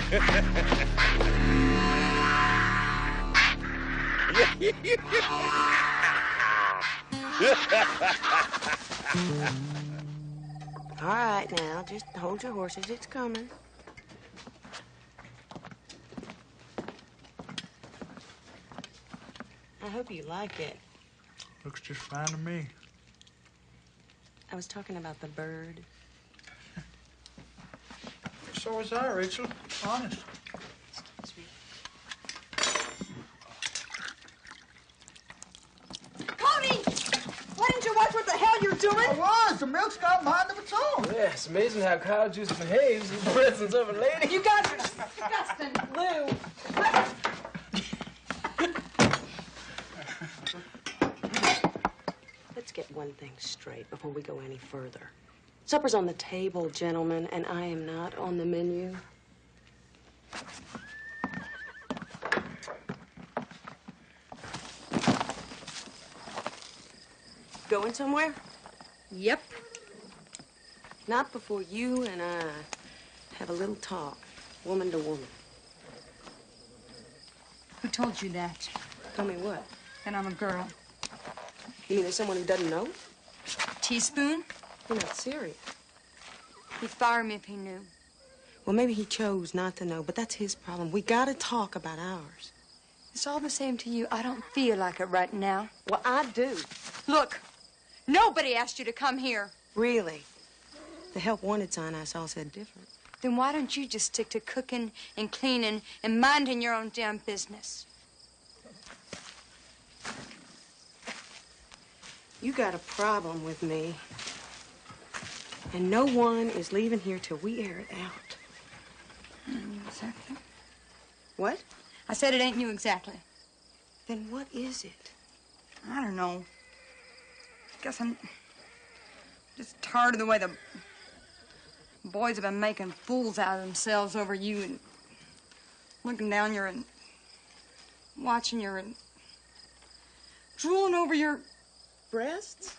All right, now, just hold your horses. It's coming. I hope you like it. Looks just fine to me. I was talking about the bird. So was I, Rachel. Honest. Excuse me. Connie! Why didn't you watch what the hell you're doing? I was. The milk's got mind of its own. Yeah, it's amazing how cow juice behaves in the presence of a lady. You guys are disgusting, Lou. Let's get one thing straight before we go any further. Supper's on the table, gentlemen, and I am not on the menu. Going somewhere? Yep. Not before you and I have a little talk, woman to woman. Who told you that? Tell me what? That I'm a girl. You mean there's someone who doesn't know? Teaspoon? You're not serious. He'd fire me if he knew. Well, maybe he chose not to know, but that's his problem. We gotta talk about ours. It's all the same to you. I don't feel like it right now. Well, I do. Look, nobody asked you to come here. Really? The help wanted sign I saw said different. Then why don't you just stick to cooking and cleaning and minding your own damn business? You got a problem with me. And no one is leaving here till we air it out. Exactly. What? I said it ain't you exactly. Then what is it? I don't know. I guess I'm just tired of the way the boys have been making fools out of themselves over you and looking down your and watching your and drooling over your breasts?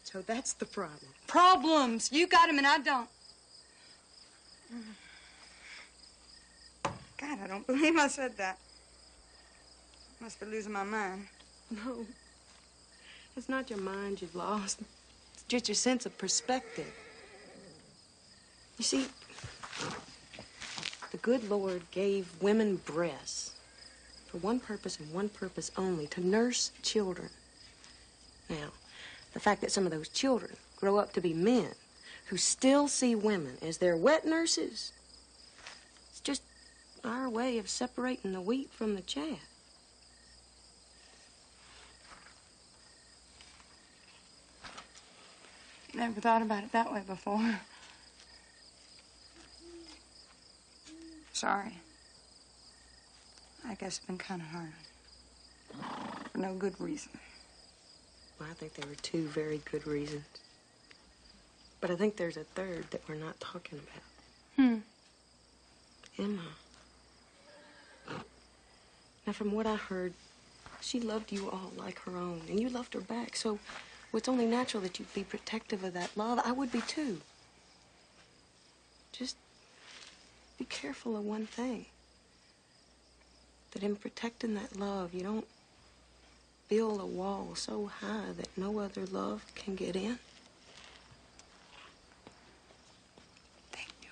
So that's the problem. Problems. You got them and I don't. God, I don't believe I said that. Must be losing my mind. No. It's not your mind you've lost. It's just your sense of perspective. You see, the good Lord gave women breasts for one purpose and one purpose only, to nurse children. Now, the fact that some of those children grow up to be men who still see women as their wet nurses, it's just our way of separating the wheat from the chaff. Never thought about it that way before. Sorry. I guess it's been kind of hard. For no good reason. Well, I think there were two very good reasons. But I think there's a third that we're not talking about. Emma. Now, from what I heard, she loved you all like her own, and you loved her back, so well, it's only natural that you'd be protective of that love. I would be, too. Just be careful of one thing. That in protecting that love, you don't build a wall so high that no other love can get in. Thank you.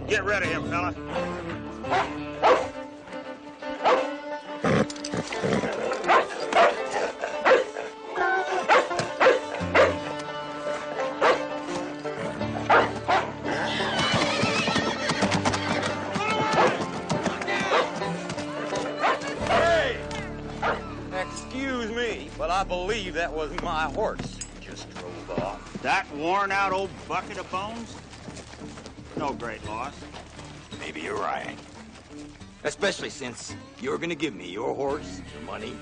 Get rid of him, fella. believe that wasn't my horse he just drove off. That worn-out old bucket of bones? No great loss. Maybe you're right. Especially since you're gonna give me your horse, your money,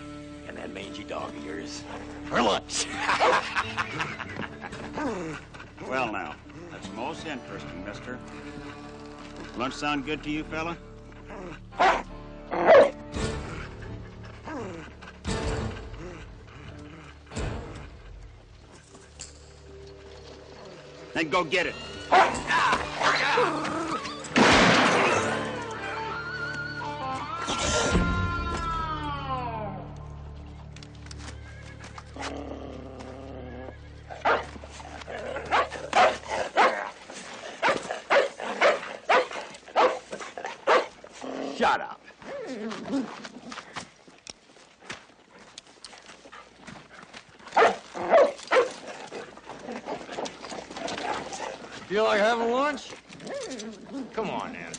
and that mangy dog of yours for lunch. Well, now, that's most interesting, mister. Lunch sound good to you, fella? Then go get it. Shut up. Feel like having lunch? Come on, then.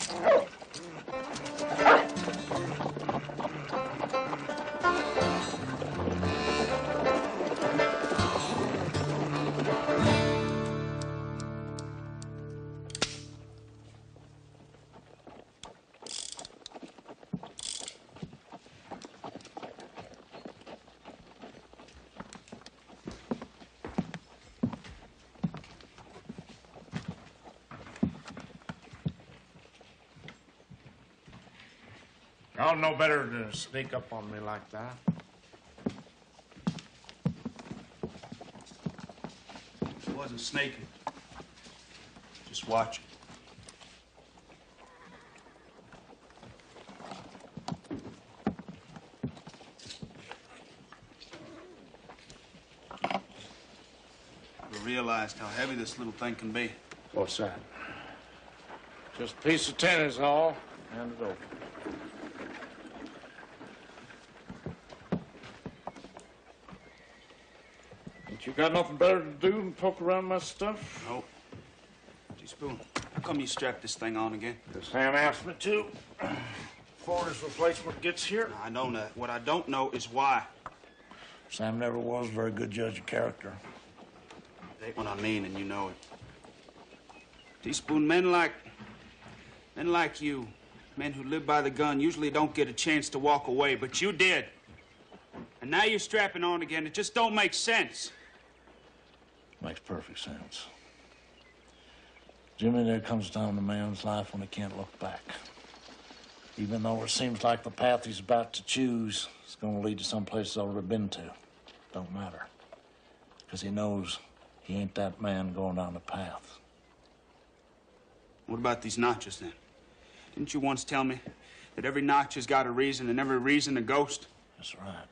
Y'all know better than to sneak up on me like that. It wasn't sneaking. Just watching. I realized how heavy this little thing can be. What's that? Just a piece of tin is all. Hand it over. Ain't you got nothing better to do than poke around my stuff? No. Teaspoon, how come you strapped this thing on again? Because Sam asked me to. Before his replacement gets here. I know that. What I don't know is why. Sam never was a very good judge of character. It ain't what I mean, and you know it. Teaspoon, men like you, men who live by the gun, usually don't get a chance to walk away, but you did. And now you're strapping on again. It just don't make sense. Makes perfect sense. Jimmy, there comes down to a man's life when he can't look back. Even though it seems like the path he's about to choose is going to lead to some place he's already been to. Don't matter. Because he knows he ain't that man going down the path. What about these notches, then? Didn't you once tell me that every notch has got a reason and every reason a ghost? That's right.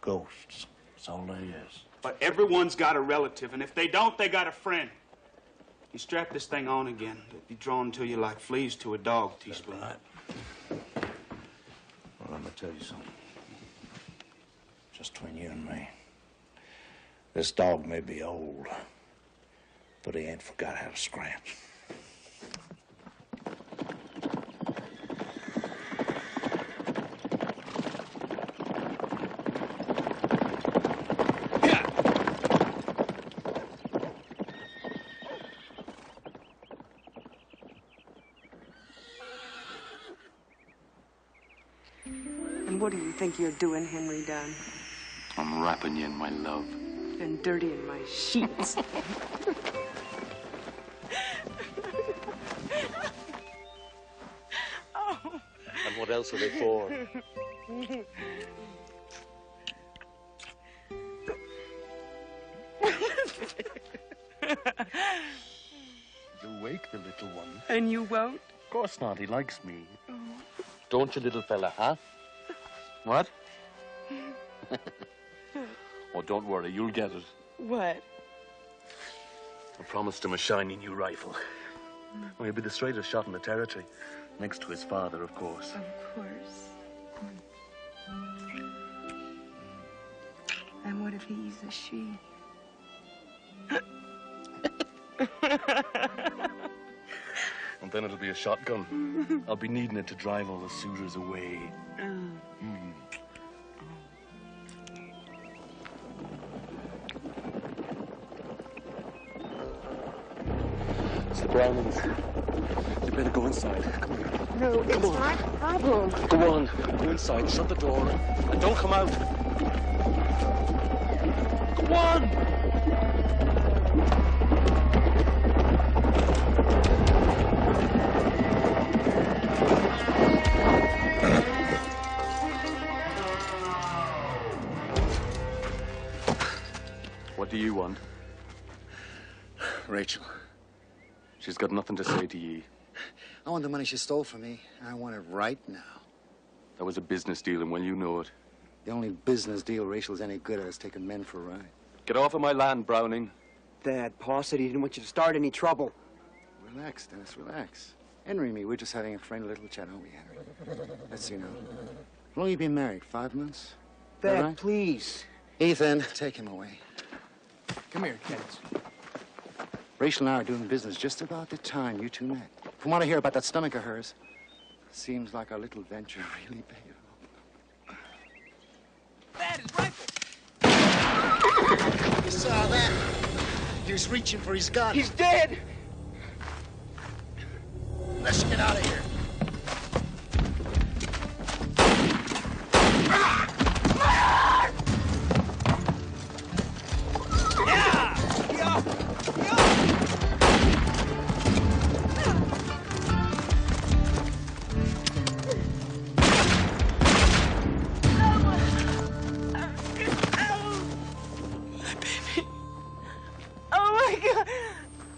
Ghosts. That's all they is. But everyone's got a relative, and if they don't, they got a friend. You strap this thing on again, they'll be drawn to you like fleas to a dog, Teaspoon. That's right. Well, I'm going to tell you something. Just between you and me. This dog may be old, but he ain't forgot how to scratch. And what do you think you're doing, Henry Dunn? I'm wrapping you in my love. And dirtying my sheets. Oh. And what else are they for? You'll wake the little one. And you won't? Of course not. He likes me. Oh. Don't you, little fella, huh? What? Oh, don't worry. You'll get it. What? I promised him a shiny new rifle. Well, he'll be the straightest shot in the territory. Next to his father, of course. Of course. And what if he's a she? And then it'll be a shotgun. I'll be needing it to drive all the suitors away. It's the Brownings. You better go inside. Come on. No, it's my problem. Go on. Go inside. Shut the door. And don't come out. Go on! What do you want? Rachel. She's got nothing to say to ye. I want the money she stole from me. I want it right now. That was a business deal, and well, you know it. The only business deal Rachel's any good at is taking men for a ride. Get off of my land, Browning. Dad, Pa said he didn't want you to start any trouble. Relax, Dennis, relax. Henry and me, we're just having a friendly little chat, aren't we, Henry? Let's see now. How long have you been married? 5 months? Dad, right? please. Ethan, take him away. Come here, kids. Rachel and I are doing business just about the time you two met. From what I hear about that stomach of hers, seems like our little venture really paid off. Dad, his rifle! You saw that? He was reaching for his gun. He's dead! Let's get out of here.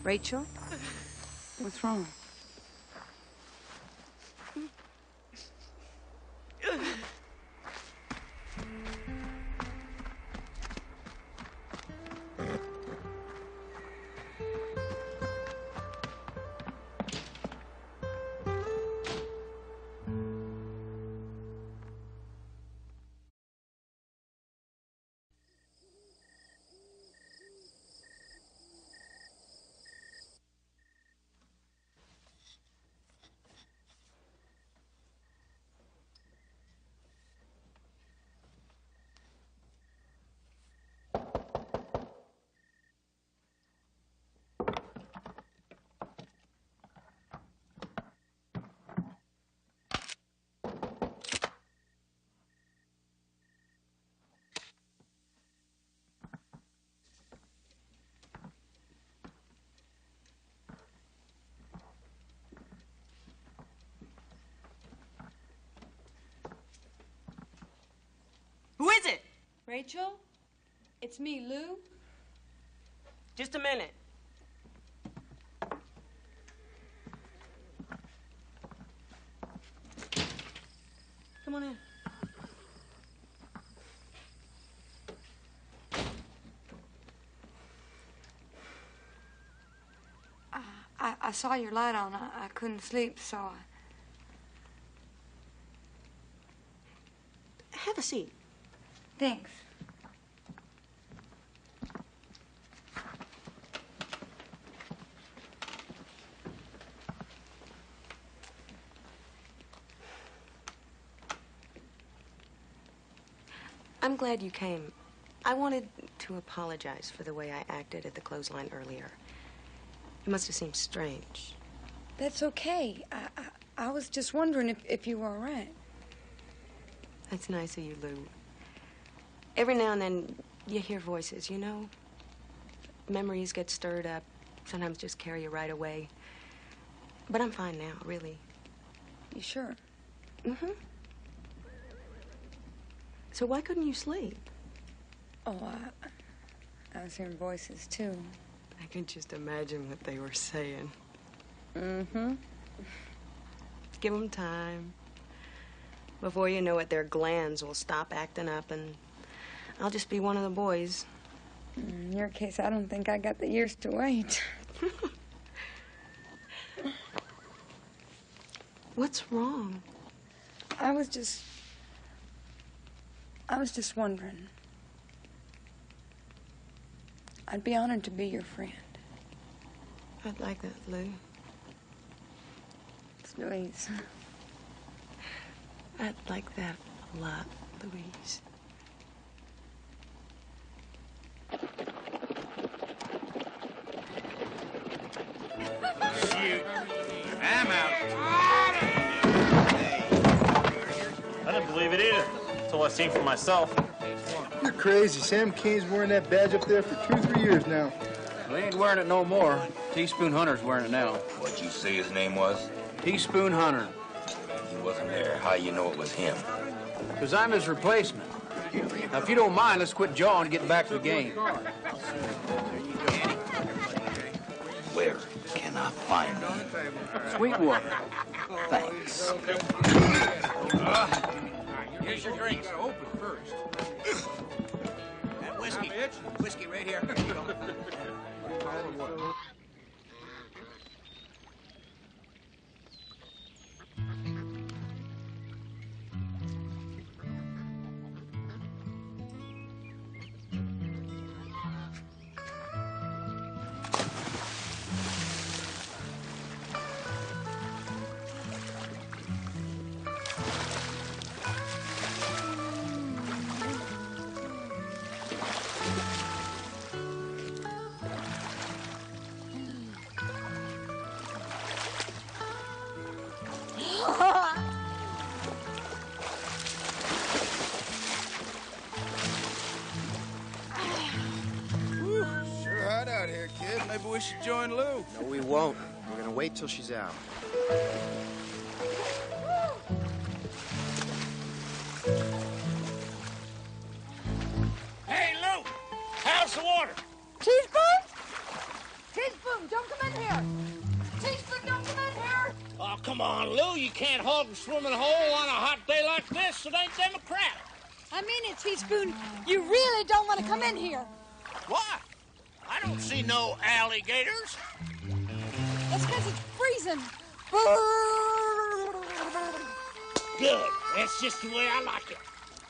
Rachel? What's wrong? Who is it? Rachel? It's me, Lou. Just a minute. Come on in. I saw your light on. I couldn't sleep, so I... Have a seat. Thanks. I'm glad you came. I wanted to apologize for the way I acted at the clothesline earlier. It must have seemed strange. That's okay. I was just wondering if you were all right. That's nice of you, Lou. Every now and then, you hear voices, you know? Memories get stirred up. Sometimes just carry you right away. But I'm fine now, really. You sure? Mm-hmm. So why couldn't you sleep? Oh, I was hearing voices, too. I can just imagine what they were saying. Mm-hmm. Give them time. Before you know it, their glands will stop acting up, and I'll just be one of the boys. In your case, I don't think I got the years to wait. What's wrong? I was just wondering. I'd be honored to be your friend. I'd like that, Lou. It's Louise. I'd like that a lot, Louise. you. I'm out. I didn't believe it either until I seen for myself. You're crazy. Sam Kane's wearing that badge up there for 2 or 3 years now. Well, he ain't wearing it no more. Teaspoon Hunter's wearing it now. What'd you say his name was? Teaspoon Hunter. He wasn't there. How you know it was him? Because I'm his replacement. Now, if you don't mind, let's quit jawing and get back to the game. Where can I find him? Sweetwater. Thanks. Here's your drinks. Open first. That whiskey. Whiskey right here. Sure hot out here, kid. Maybe we should join Lou. No, we won't. We're gonna wait till she's out. Hey, Lou! How's the water? Teaspoon? Teaspoon, don't come in here! Teaspoon, don't come in here! Oh, come on, Lou. You can't hog a swimming hole on a hot day like this. It ain't democratic. I mean it, Teaspoon. You really don't want to come in here. What? I don't see no alligators. That's because it's freezing. Good. That's just the way I like it.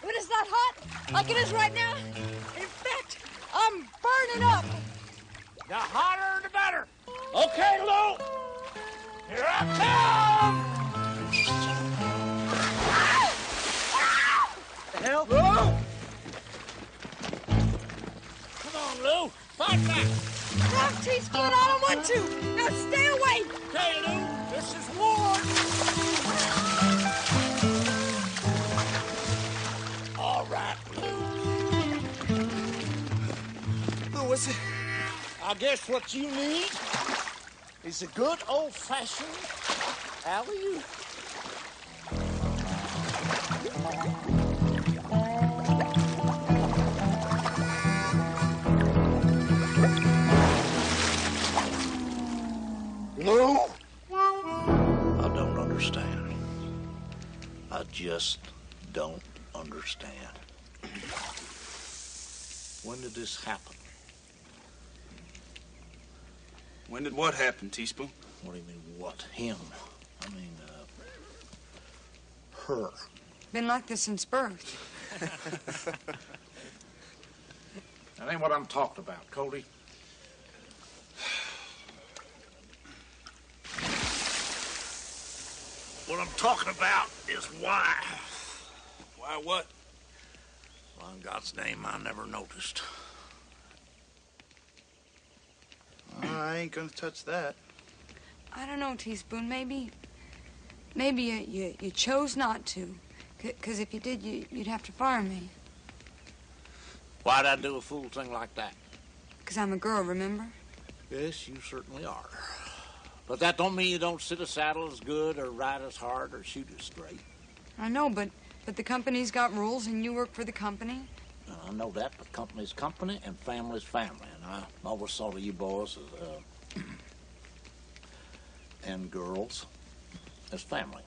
When it's that hot, like it is right now, in fact, I'm burning up. The hotter, the better. Okay, Lou. Here I come. The hell? Lou! Come on, Lou. Fight back. No, Teaspoon, I don't want to. Now stay away. Okay, Lou. This is war. All right, Lou. Oh, what's it? I guess what you need is a good old-fashioned alley-oop. Lou? I don't understand. I just don't understand. When did this happen? When did what happen, Teaspoon? What do you mean, what? Him? I mean, her. Been like this since birth. That ain't what I'm talking about, Cody. What I'm talking about is why. Why what? Well, in God's name, I never noticed. I ain't gonna touch that. I don't know, Teaspoon. Maybe you chose not to. Because if you did, you'd have to fire me. Why'd I do a fool thing like that? Because I'm a girl, remember? Yes, you certainly are. But that don't mean you don't sit a saddle as good or ride as hard or shoot as straight. I know, but the company's got rules and you work for the company. I know that, but company's company and family's family. And I always thought of you boys as, and girls as family.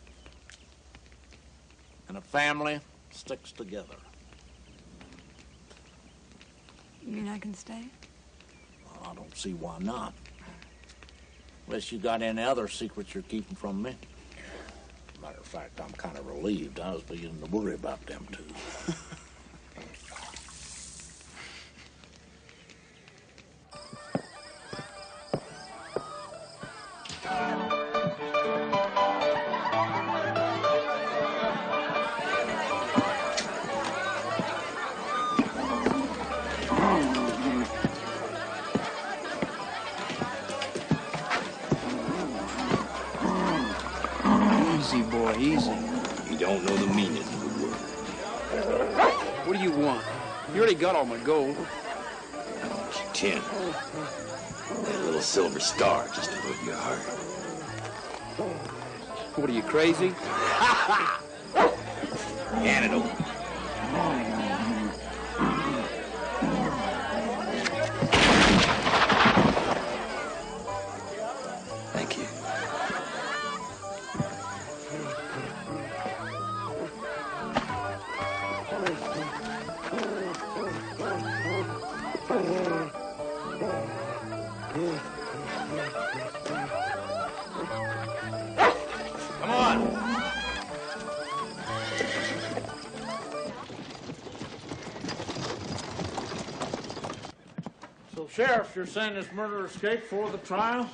And a family sticks together. You mean I can stay? Well, I don't see why not. Unless you got any other secrets you're keeping from me. Matter of fact, I'm kind of relieved. I was beginning to worry about them, too. Easy, boy, easy. You don't know the meaning of the word. What do you want? You already got all my gold. I want you 10. That little silver star just above your heart. What are you, crazy? Hand it over. Thank you. Come on. So, Sheriff, you're saying this murderer escaped before the trial?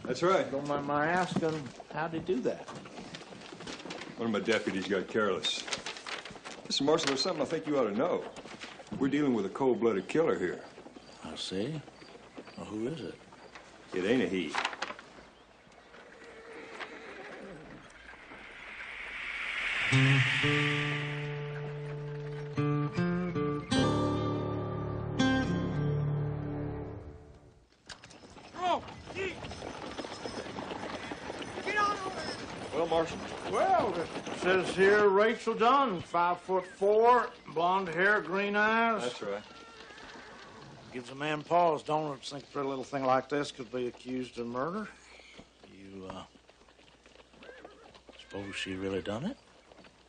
That's right. Don't mind my asking, how'd he do that? One of my deputies got careless. Listen, Marshal, there's something I think you ought to know. We're dealing with a cold-blooded killer here. I see. Well, who is it? It ain't a he. Well, Marshal. Well, it says here Rachel Dunn, 5'4", blonde hair, green eyes. That's right. Gives a man pause, don't it? Think for a little thing like this could be accused of murder. You, suppose she really done it?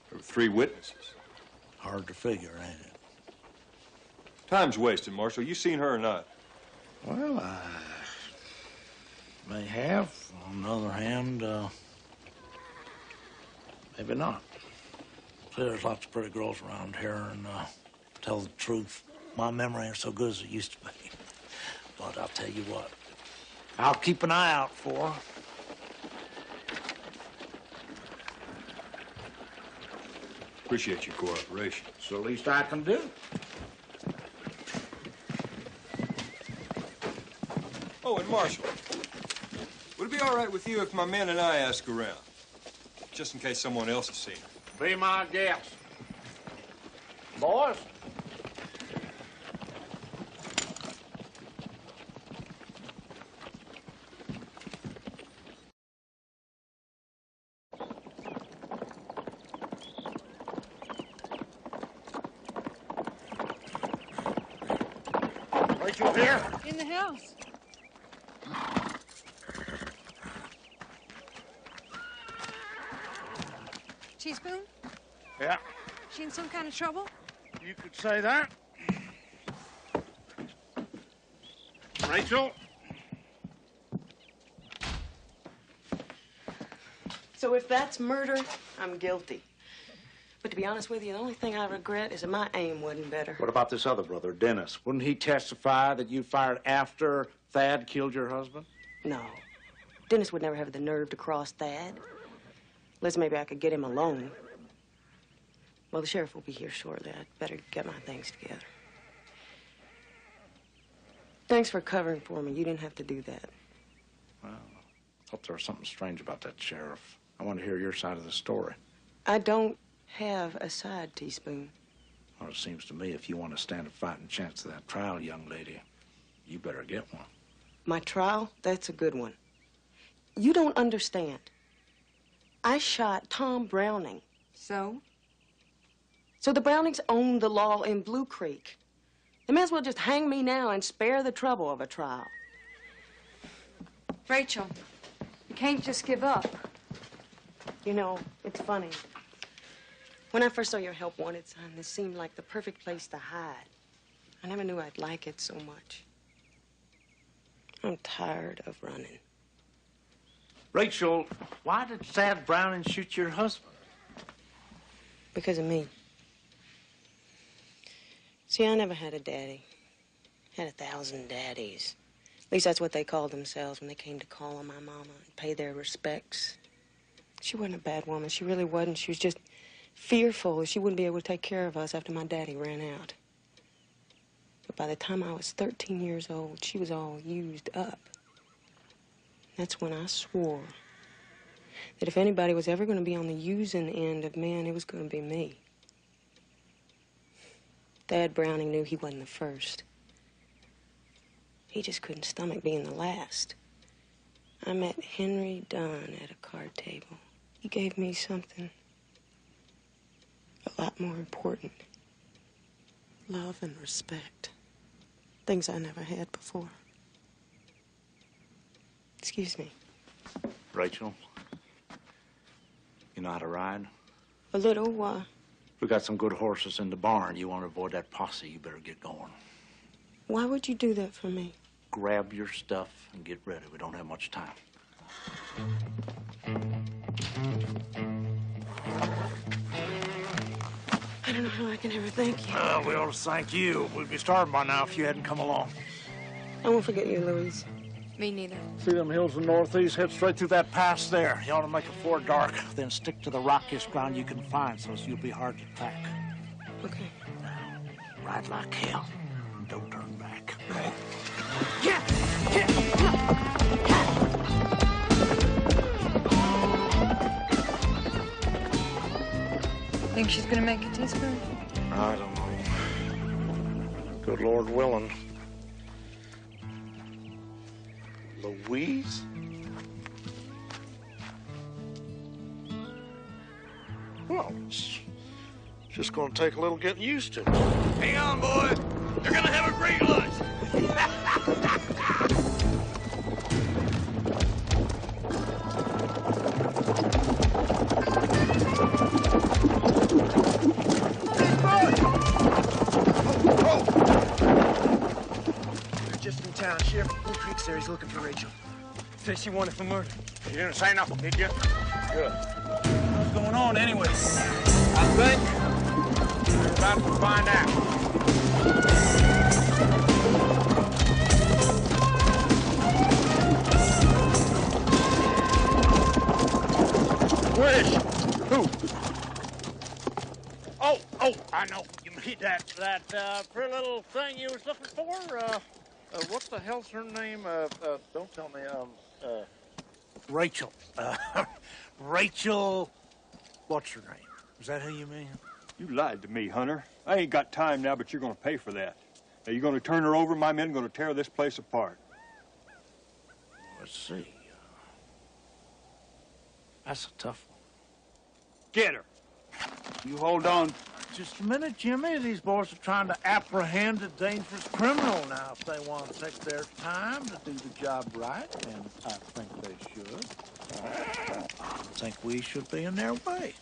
There were 3 witnesses. Hard to figure, ain't it? Time's wasted, Marshal. You seen her or not? Well, I may have. On the other hand, maybe not. See, there's lots of pretty girls around here, and tell the truth, my memory ain't so good as it used to be. But I'll tell you what, I'll keep an eye out for her. Appreciate your cooperation. It's the least I can do. Oh, and Marshal, would it be all right with you if my men and I ask around? Just in case someone else has seen her. Be my guest. Boys? Rachel here? In the house. Teaspoon? Yeah. She in some kind of trouble? You could say that. Rachel? So if that's murder, I'm guilty. But to be honest with you, the only thing I regret is that my aim wasn't better. What about this other brother, Dennis? Wouldn't he testify that you fired after Thad killed your husband? No. Dennis would never have the nerve to cross Thad. Unless maybe I could get him alone. Well, the sheriff will be here shortly. I'd better get my things together. Thanks for covering for me. You didn't have to do that. Well, I thought there was something strange about that, Sheriff. I want to hear your side of the story. I don't have a side, Teaspoon. Well, it seems to me if you want to stand a fighting chance of that trial, young lady, you better get one. My trial? That's a good one. You don't understand. I shot Tom Browning. So? So the Brownings own the law in Blue Creek. They may as well just hang me now and spare the trouble of a trial. Rachel, you can't just give up. You know, it's funny. When I first saw your help wanted sign, this seemed like the perfect place to hide. I never knew I'd like it so much. I'm tired of running. Rachel, why did Thad Browning shoot your husband? Because of me. See, I never had a daddy. Had 1,000 daddies. At least that's what they called themselves when they came to call on my mama and pay their respects. She wasn't a bad woman. She really wasn't. She was just fearful she wouldn't be able to take care of us after my daddy ran out. But by the time I was 13 years old, she was all used up. That's when I swore that if anybody was ever going to be on the using end of men, it was going to be me. Thad Browning knew he wasn't the first. He just couldn't stomach being the last. I met Henry Dunn at a card table. He gave me something a lot more important. Love and respect. Things I never had before. Excuse me. Rachel, you know how to ride? A little, why? We got some good horses in the barn. You want to avoid that posse, you better get going. Why would you do that for me? Grab your stuff and get ready. We don't have much time. I don't know how I can ever thank you. We ought to thank you. We'd be starving by now if you hadn't come along. I won't forget you, Louise. Me neither. See them hills in the northeast? Head straight through that pass there. You ought to make it before dark. Then stick to the rockiest ground you can find so you'll be hard to track. Okay. Now, ride like hell and don't turn back. Think she's gonna make a teaspoon? I don't know. Good Lord willing. Louise? Well, it's just gonna take a little getting used to. Hang on, boy. They're gonna have a great lunch. They're just in town. Sheriff Blue Creek's there. He's looking for Rachel. Says she wanted for murder. You didn't say nothing, did you? Good. What's going on anyway? I think we're about to find out. Where is she? Who? Oh, I know. You mean that pretty little thing you was looking for? What the hell's her name? Don't tell me. Rachel. Rachel. What's her name? Is that who you mean? You lied to me, Hunter. I ain't got time now, but you're going to pay for that. Now, you're going to turn her over, my men are going to tear this place apart. Let's see. That's a tough one. Get her. You hold on. Just a minute, Jimmy. These boys are trying to apprehend a dangerous criminal now. If they want to take their time to do the job right, and I think they should, I think we should be in their way.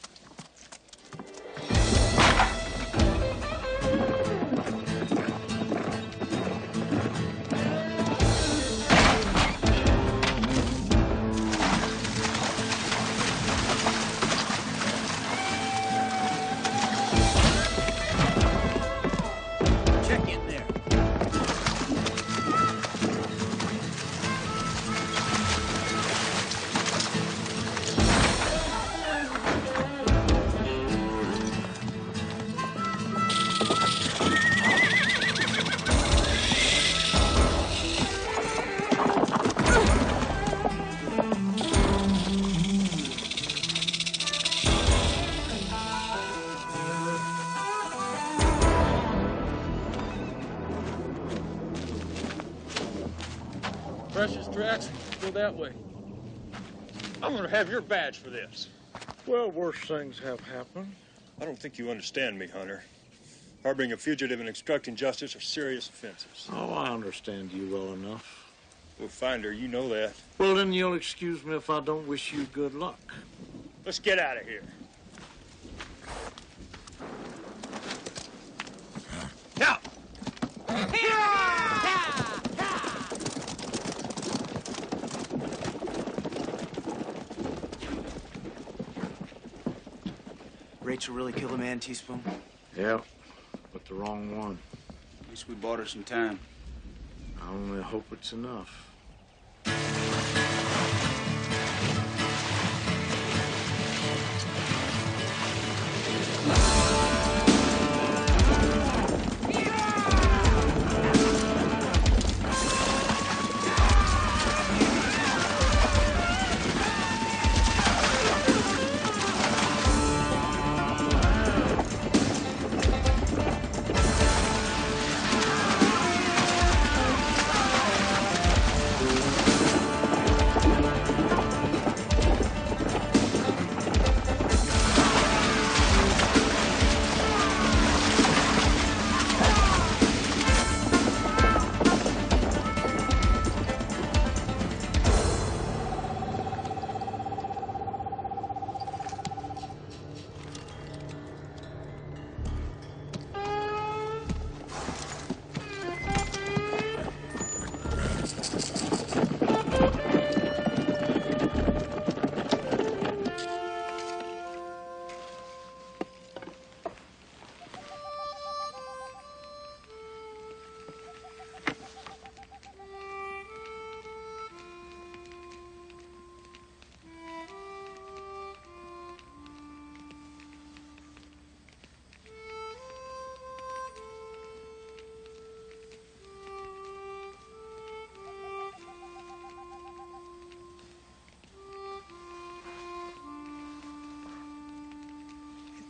Precious tracks, go that way. I'm gonna have your badge for this. Well, worse things have happened. I don't think you understand me, Hunter. Harboring a fugitive and obstructing justice are serious offenses. Oh, I understand you well enough. We'll find her, you know that. Well, then you'll excuse me if I don't wish you good luck. Let's get out of here. Now! Rachel really killed a man, Teaspoon? Yeah, but the wrong one. At least we bought her some time. I only hope it's enough.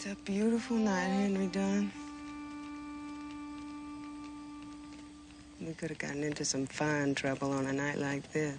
It's a beautiful night, Henry Dunn. We could have gotten into some fine trouble on a night like this.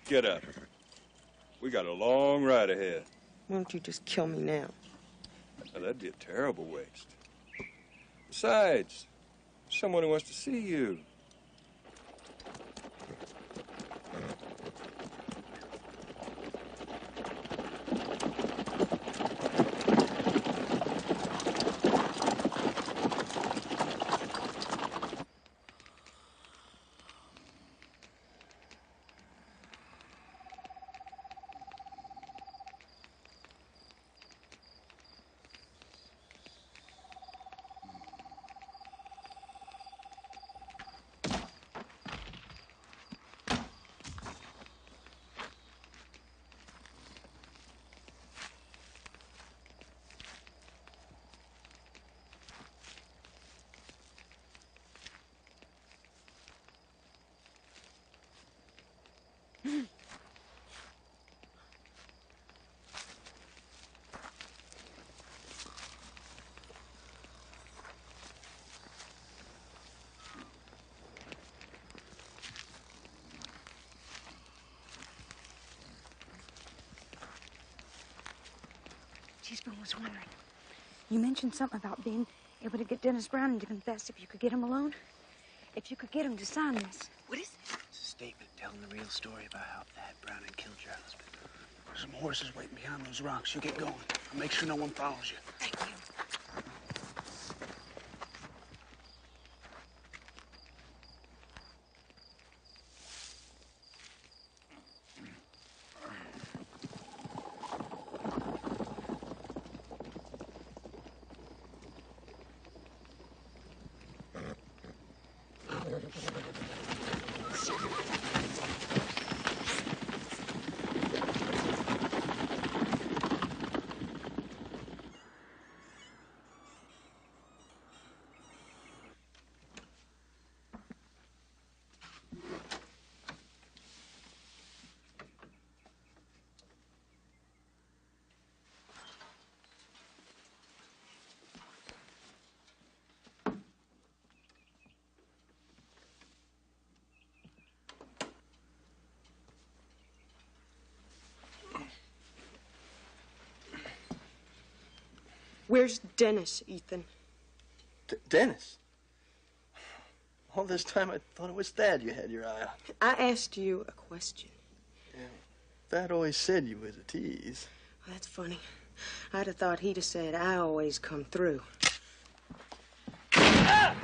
Get up. We got a long ride ahead. Why don't you just kill me now? Now, that'd be a terrible waste. Besides, someone who wants to see you. Teaspoon was wondering. You mentioned something about being able to get Dennis Browning to confess if you could get him alone. If you could get him to sign this. What is it? It's a statement telling the real story about how Thad Browning killed your husband. There's some horses waiting behind those rocks. You get going. I'll make sure no one follows you. Thank you. Where's Dennis, Ethan? Dennis? All this time I thought it was Thad you had your eye on. I asked you a question. Yeah. Thad always said you was a tease. Well, that's funny. I'd have thought he'd have said I always come through. Ah!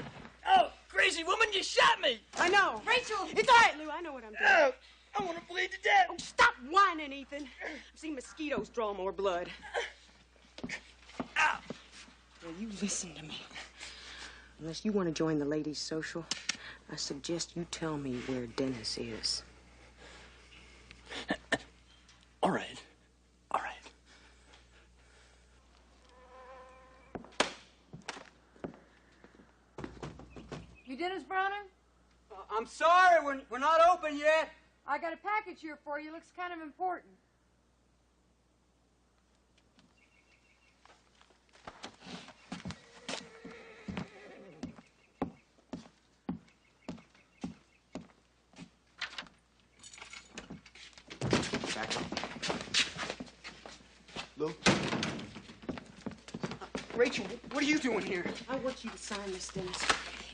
Oh, crazy woman, you shot me! I know. Rachel! It's all right, Lou. I know what I'm doing. Oh, I want to bleed to death. Oh, stop whining, Ethan. I've seen mosquitoes draw more blood. Ow. Now, you listen to me. Unless you want to join the ladies' social, I suggest you tell me where Dennis is. All right. All right. You Dennis Browning? I'm sorry, we're not open yet. I got a package here for you. Looks kind of important. Lou? Rachel, what are you doing here? I want you to sign this, Dennis.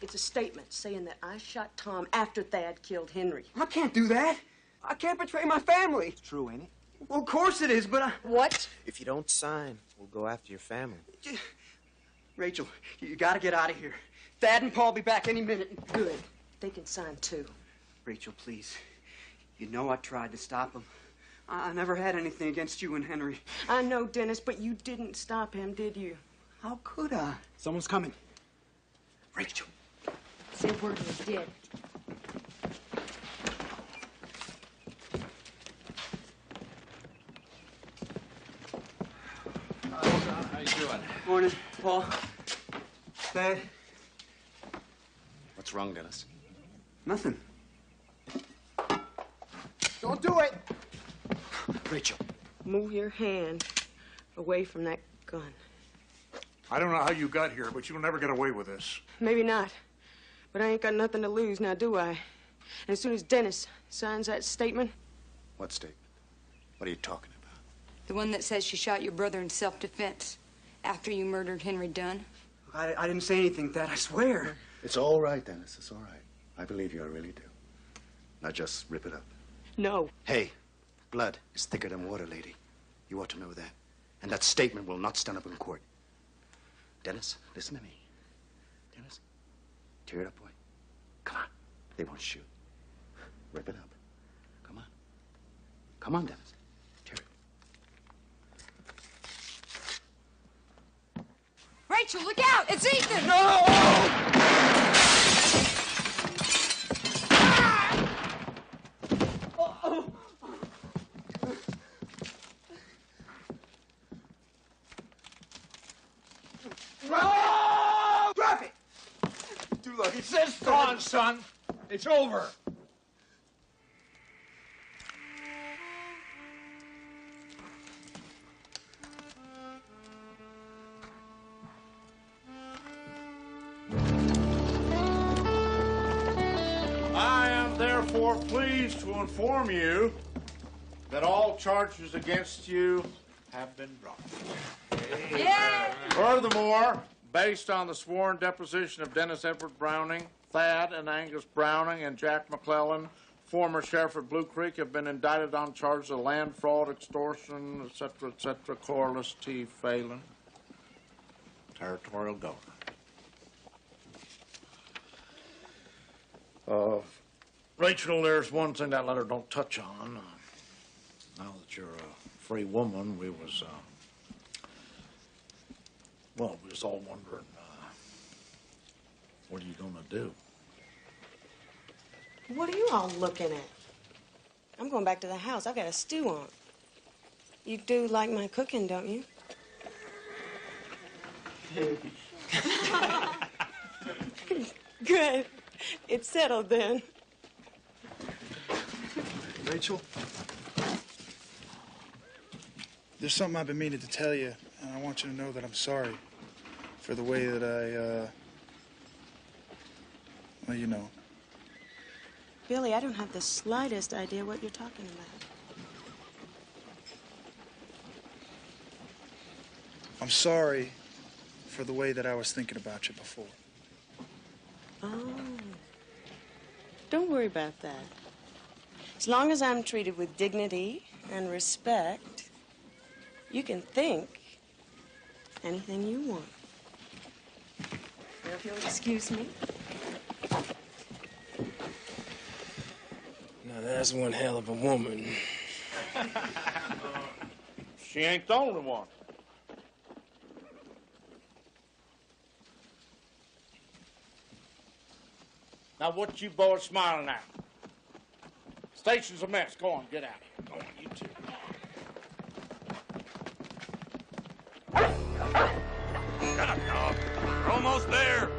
It's a statement saying that I shot Tom after Thad killed Henry. I can't do that. I can't betray my family. It's true, ain't it? Well, of course it is, but I... What? If you don't sign, we'll go after your family. Rachel, you gotta get out of here. Thad and Paul will be back any minute. Good. They can sign too. Rachel, please. You know I tried to stop him. I never had anything against you and Henry. I know, Dennis, but you didn't stop him, did you? How could I? Someone's coming. Rachel. Say word was dead. How you doing? Morning, Paul. Thad. What's wrong, Dennis? Nothing. Don't do it! Rachel. Move your hand away from that gun. I don't know how you got here, but you'll never get away with this. Maybe not. But I ain't got nothing to lose now, do I? And as soon as Dennis signs that statement... What statement? What are you talking about? The one that says she shot your brother in self-defense after you murdered Henry Dunn. I didn't say anything, Thad, I swear. It's all right, Dennis. It's all right. I believe you. I really do. Now just rip it up. No. Hey, blood is thicker than water, lady. You ought to know that. And that statement will not stand up in court. Dennis, listen to me. Dennis, tear it up, boy. Come on. They won't shoot. Rip it up. Come on. Come on, Dennis. Tear it. Rachel, look out! It's Ethan! No! Drop it! Too lucky. He says gone, son. It's over. I am therefore pleased to inform you that all charges against you have been dropped. Yeah. Furthermore, based on the sworn deposition of Dennis Edward Browning, Thad and Angus Browning, and Jack McClellan, former sheriff of Blue Creek, have been indicted on charges of land fraud, extortion, etc., Corliss T. Phelan, territorial governor. Rachel, there's one thing that letter don't touch on. Now that you're a free woman, we was all wondering, what are you gonna do? What are you all looking at? I'm going back to the house. I've got a stew on. You do like my cooking, don't you? Good. It's settled then. Rachel, there's something I've been meaning to tell you, and I want you to know that I'm sorry for the way that well, you know. Billy, I don't have the slightest idea what you're talking about. I'm sorry for the way that I was thinking about you before. Oh. Don't worry about that. As long as I'm treated with dignity and respect, you can think anything you want. Now, if you'll excuse me. Now, that's one hell of a woman. She ain't the only one. Now, what you boys smiling at? Station's a mess. Go on, get out of here. Go on, you two. Shut up, dog. We're almost there.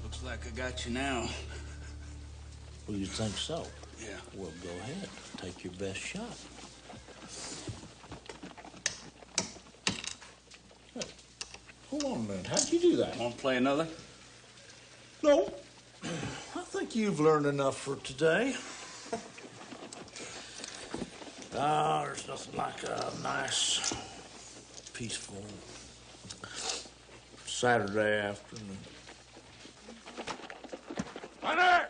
Looks like I got you now. Well, you think so? Yeah. Well, go ahead. Take your best shot. Hey, hold on a minute. How'd you do that? Want to play another? No. I think you've learned enough for today. Oh, there's nothing like a nice, peaceful Saturday afternoon. Hunter!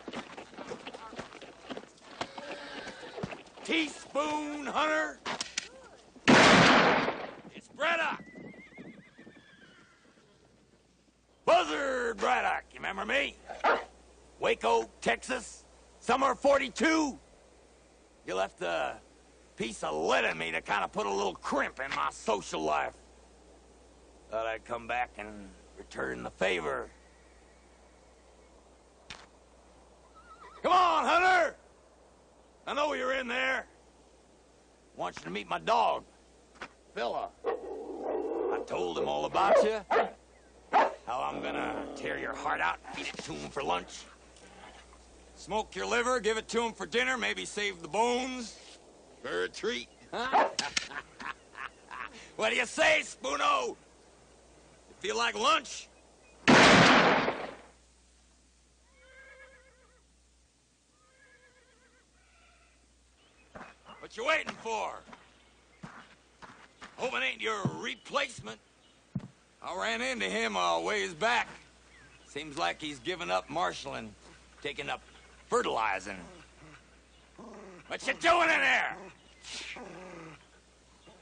Teaspoon, Hunter! It's Braddock! Buzzard Braddock, you remember me? Waco, Texas, summer '42. You left a piece of lead in me to kind of put a little crimp in my social life. Thought I'd come back and return the favor. Come on, Hunter! I know you're in there. Want you to meet my dog, Phila. I told him all about you. How I'm gonna tear your heart out and feed it to him for lunch. Smoke your liver, give it to him for dinner, maybe save the bones for a treat. Huh? What do you say, Spoono? You feel like lunch? What you waiting for? Hope it ain't your replacement. I ran into him a ways back. Seems like he's given up marshaling, taking up fertilizing. What you doing in there?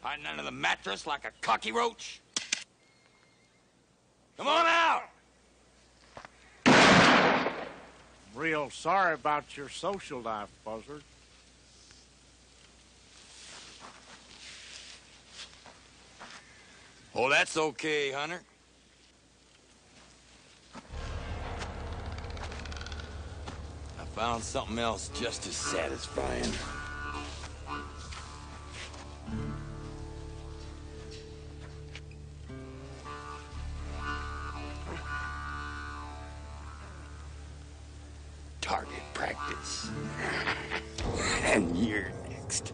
Hiding under the mattress like a cocky roach? Come on out! Real sorry about your social life, Buzzard. Oh, that's okay, Hunter. I found something else just as satisfying. Target practice. And you're next.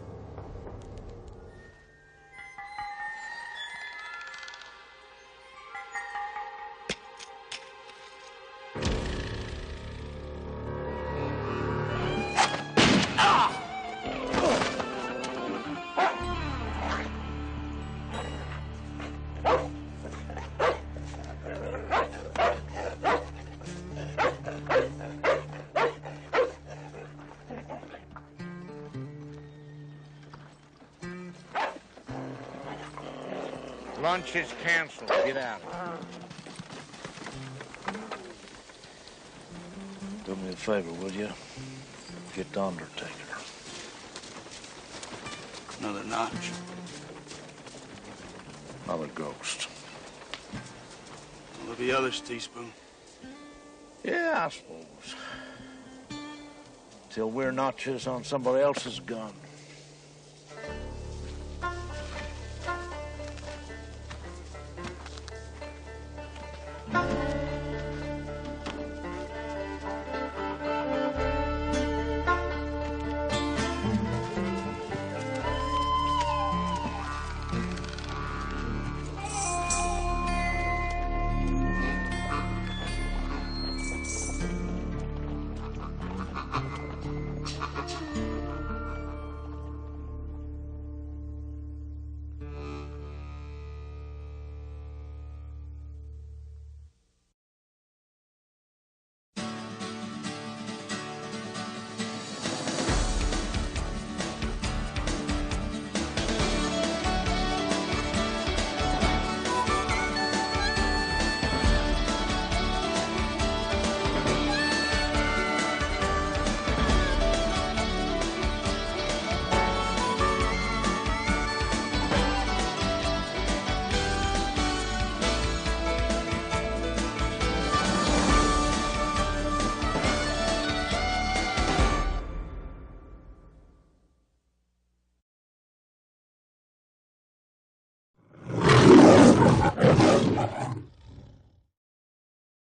Lunch is canceled. Get out. Do me a favor, will you? Get the Undertaker. Another notch. Another ghost. Will there be others, Teaspoon? Yeah, I suppose. Till we're notches on somebody else's gun.